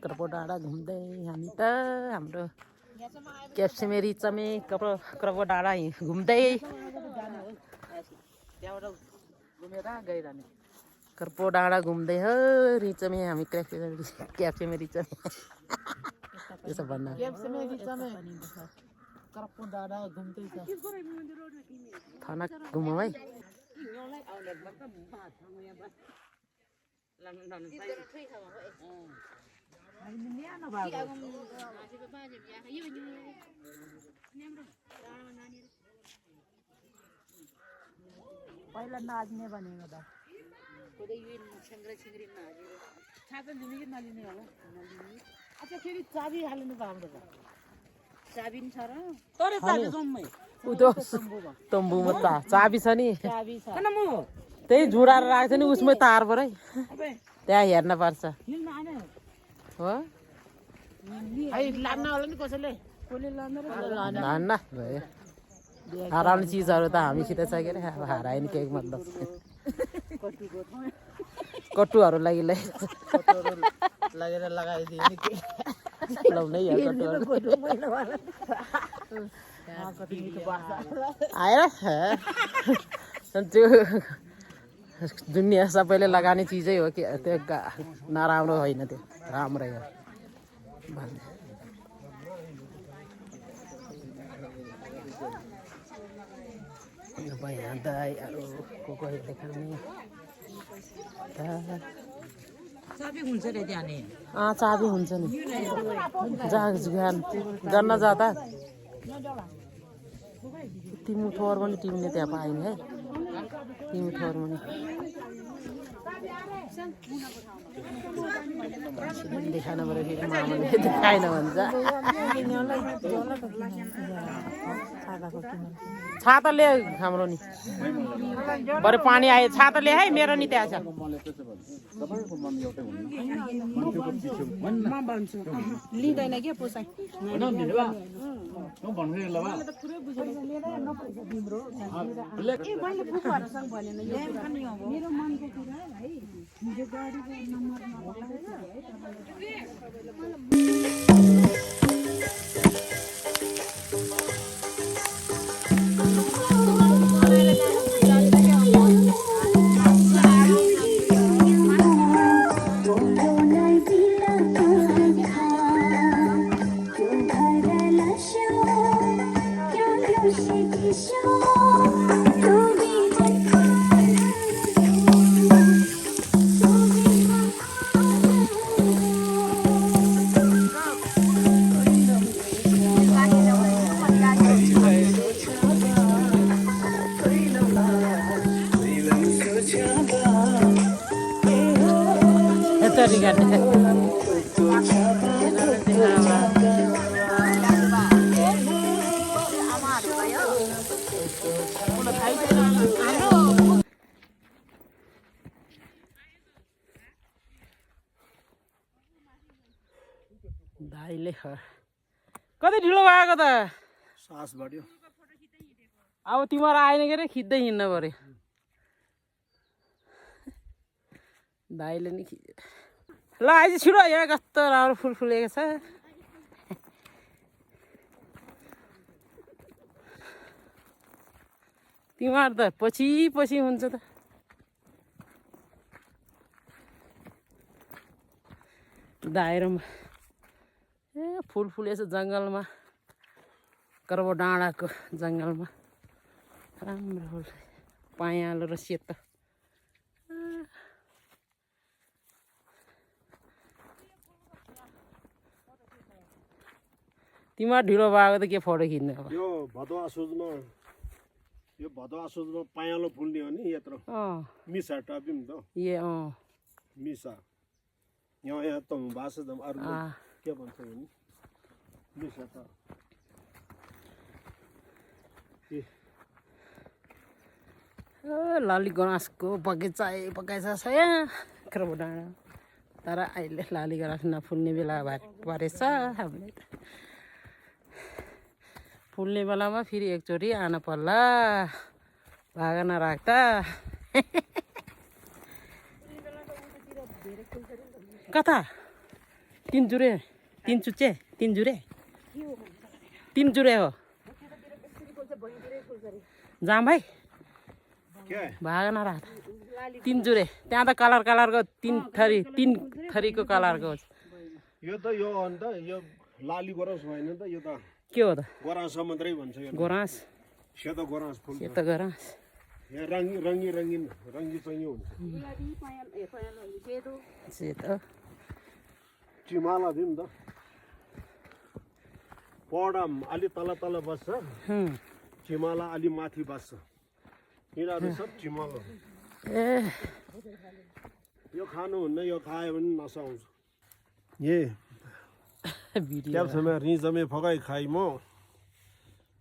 कर्पो डाँडा घुम्दै हामी त हाम्रो क्याप्सिमेरी चमे कर्पो डाँडा घुम्दै त्यहाँबाट घुमेर गइरहने कर्पो डाँडा घुम्दै हो रिचमे हामी क्याप्सिमेरी चमे त्यसो भन्न क्याप्सिमेरी चमे कर्पो डाँडा घुम्दै छ थनक घुमौँ है पहिला नाच्ने भनेको त छाता लिने कि नलिने होला अच्छा फेरि चाबी हाल्नु त हाम्रो त चाबी नि छ र तर चाबी जम्मै तम्बुमा चाबी छ नि चाबी छ त्यही जुडाएर राख्छ नि उसमै तार परै त्यहाँ हेर्न पर्छ हो लान्न होला नि कसैले लान्न भयो हराउने चिजहरू त हामीसित छ के अरे अब हरायो नि केही मतलब कटुहरू लागि लगेर लगाइदियो नि लाउनै हो आएर त्यो दुनियाँ सबैले लगाउने चिजै हो कि त्यो नराम्रो होइन त्यो राम्रै हो यहाँ दाईहरू को देखाउने चाबी हुन्छ रे त्यहाँ नि चाबी हुन्छ नि गर्न जाँदा तिम्रो ठोर पनि टिम्ने त्यहाँ पाएन है तिम्रो ठोर पनि देखाएन पऱ्यो फेरि मामाले देखाएन भन्छ छाता ले हाम्रो नि बरु पानी आयो छाता ले है मेरो नि त्यहाँ छ लिँदैन के पोसाइ दाइले कति ढिलो भएको त सास बढ्यो अब तिम्रो आएन के अरे खिच्दै हिँड्नु पर्यो दाइले नि ल आइज छिटो यहाँ कस्तो राम्रो फुल फुलेको छ तिमीहरू त पछि हुन्छ त दाइरोमा फुल फुलेछ जङ्गलमा कर्पो डाँडाको जङ्गलमा राम्रो फुल पहेँलो र सेतो तिमीहरू ढिलो भएको त के फोटो खिच्ने अब यो भदौ असोजमा पहेँलो फुल्ने हो नि यत्रो मिसा टाइप नि त मिसा यहाँ त भाषा त अरू के भन्छ भने मिसा त लाली गुराँसको बगैँचा छ यहाँ कर्पो डाँडा तर अहिले लाली गुराँस नफुल्ने बेला परेछ हामीले फुल्ने बेलामा फेरि एकचोटि आन पर्ला भागा नराख्दा कता तिन जुरे तिन चुच्चे तिन जुरे हो जाम भाइ भागा नराख्दा तिन जुरे त्यहाँ त कलरको तिन थरीको कलरको यो त यो अन्त यो लाली गुराँस होइन त यो त के हो त गुराँस मात्रै भन्छ यो गुराँस सेतो गुराँस फुल सेतो गुराँस यहाँ रङ्गी चङ्गी हुन्छ सेतो चिमाला दिउँ त पडम अलि तल बस्छ चिमाला अलि माथि बस्छ यिनीहरू सब चिमाला ए यो खानुहुन्न यो खायो भने नसा आउँछ ये क्या समय रिंज में फगाई खाई मो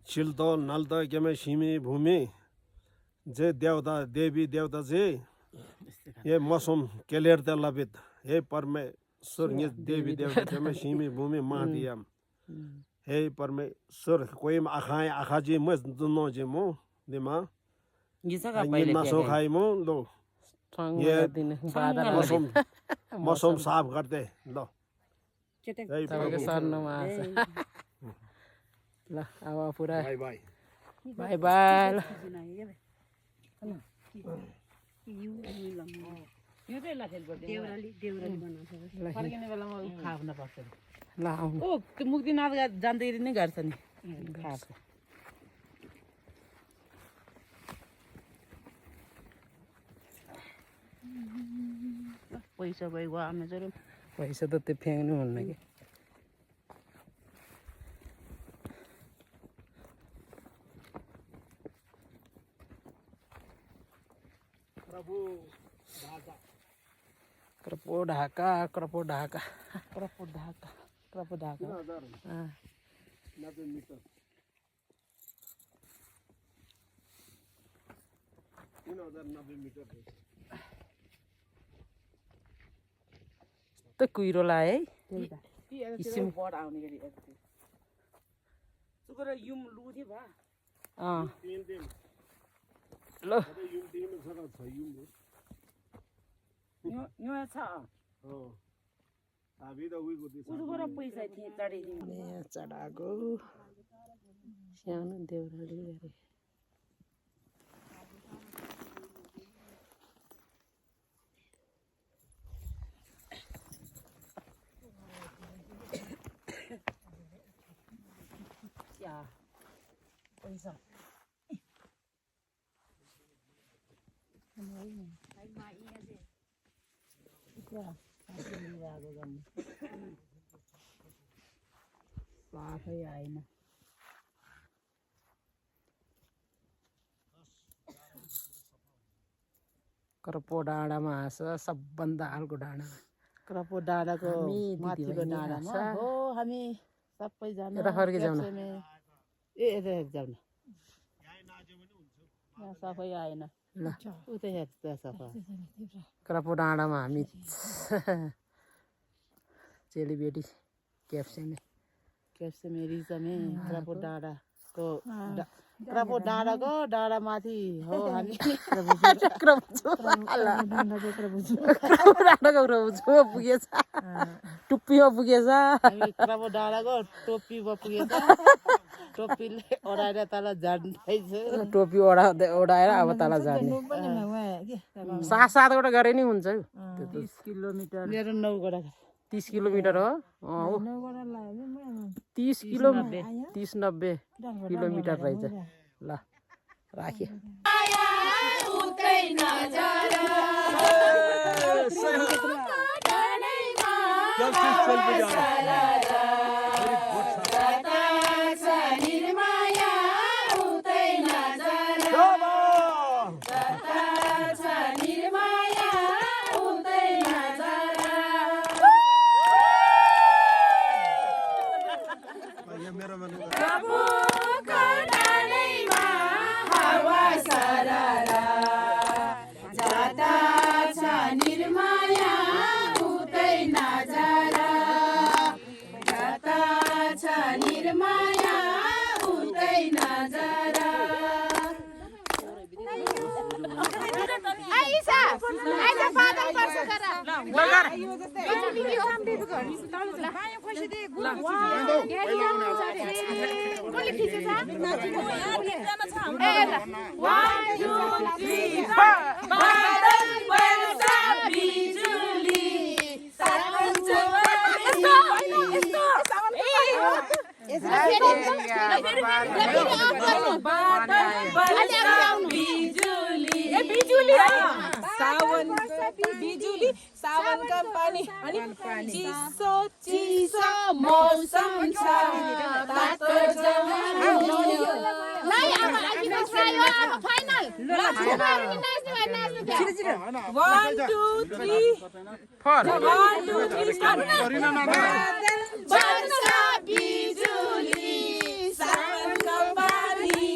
छिलतो नलतो के में शिमी भूमि जे देवता देवी देवता जे ये मौसम केलेर ते लबित हे परमेश्वर ये देवी देवता के में शिमी भूमि महादियम हे परमेश्वर कोई आखाए आखा जी मस दुनो जे मो दिमा ये नसो खाई मो लो ये मौसम साफ करते लो तपाईँको सर्नमा आछ ल अब पुरा बाई बाई बाई बाई ल आउनु ओ मुक्तिनाथ जाँदाखेरि नै गर्छ नि पैसा भयो आमे जरो पैसा त त्यो फ्याँक्नु हुन्न कि क्रपो ढाका त कुहिरो लाए है किसिम बड आउने गरी सुगर युम लुथे भा ल यो छ उदुगर पैसा थिए चढाइदिनु चढाएको सानो देउराली गरे पैसा साफै आएन क्रपो डाँडामा हाँस सबभन्दा हालको डाँडा क्रपो डाँडाको माथिको डाँडामा हो हामी सबैजना यता फर्किजाउँ न यता जाउँ न यहाँ सफै आएन ल उतै हेर्छ सफा क्रपो डाँडामा हामी चेलीबेटी क्याप्सेमे रिजमे क्रपो डाँडाको डाँडामाथि हो हामी पुगेछ टुप्पीमा पुगेछ क्रपो डाँडाको टोपीमा पुगेछ टोपीले ओढाएर तल झर्दैछ टोपी ओढाएर अब तल झर्ने 7-7 वटा गरे नि हुन्छ 30 किलोमिटर मेरो 9 वटा 30 किलोमिटर हो 30 90 किलोमिटर रहेछ ल राखे बिजुली सावन का पानी अनि चिसो चिसो मौसम छ तातो जवानी लाई अब आइकिन फ्रायो अब फाइनल नाच्नु नाच्नु 1 2 3 4 1 2 3 स्टार्ट वर्षा बिजुली सावन का पानी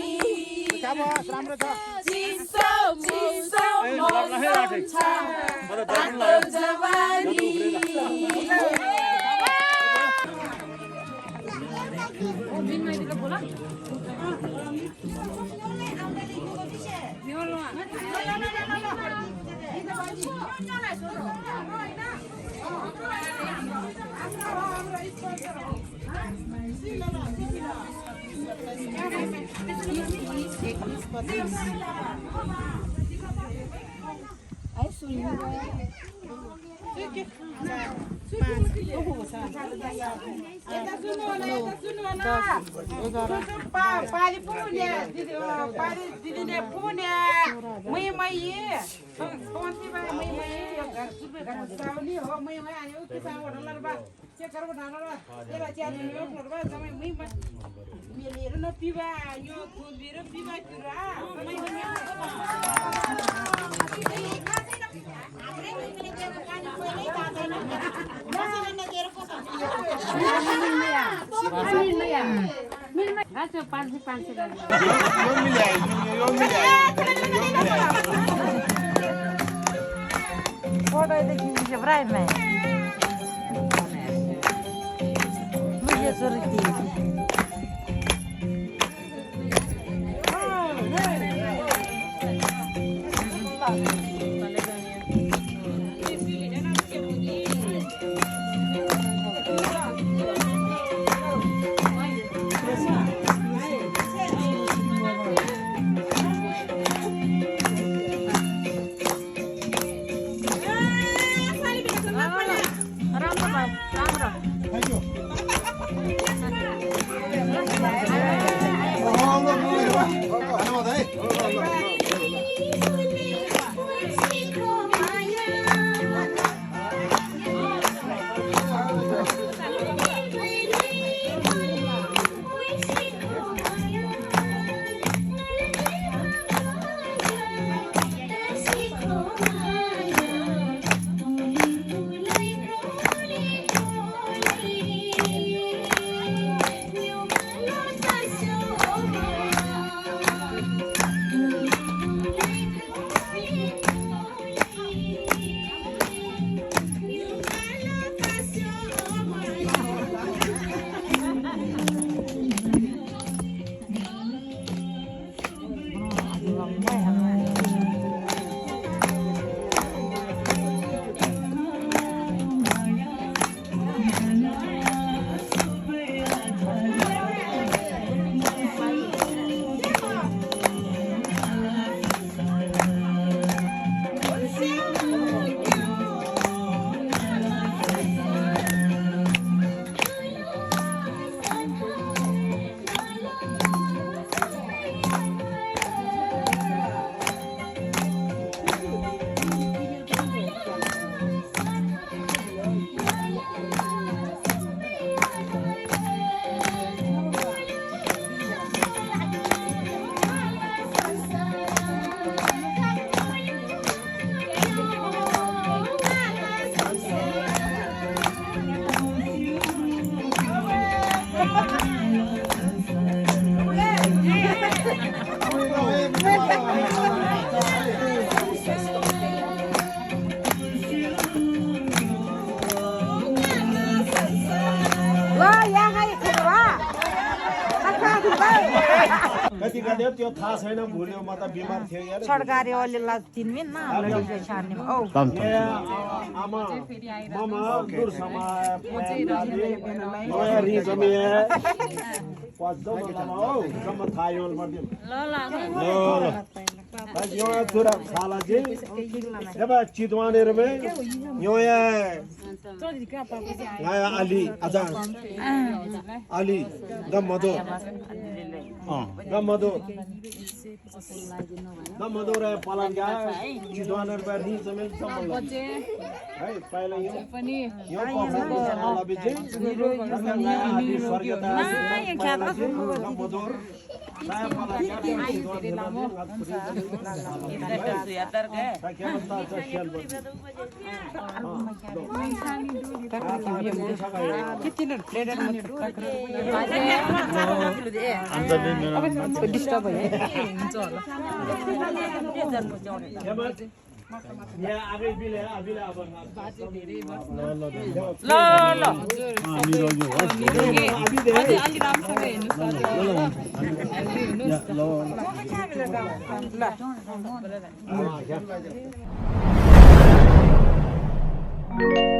राम्रो छ चिसो चिसो मौसम छ तातो जवानी पाली पुण्य दिदी पाली दिदीले पुण्य मै पन्थी बा मै यो घर सुबे सावली हो मै आयो किसान वडलर बा चेकर बनाउन तेरा च्याल यो बा जमै मै मेलेर न पिबा यो खोलेर पिबा तुरा मै टिका दियो त्यो थाहा छैन भुल्यो म त बिमार थियो यार सरकारी अलिला तिनमिन न लडिसे छार्ने औ आमा मामा दूर समा नयाँ रिजमे जम्मा थाहा यो मर्दिम ल यो तुरा साला जी जब चितवाने रे यो naya ali aja ali gamado ra palan ga chidwaner ba ni zamel samol hai pahla yo pani yo ala beje ali swargata naya khata gamado naya palan ga यादर के क्या बता चल कितना प्लेटर में डिस्टर्ब है या आगे बिले अब ल अलि राम्रोसँग हेर्नुस् ल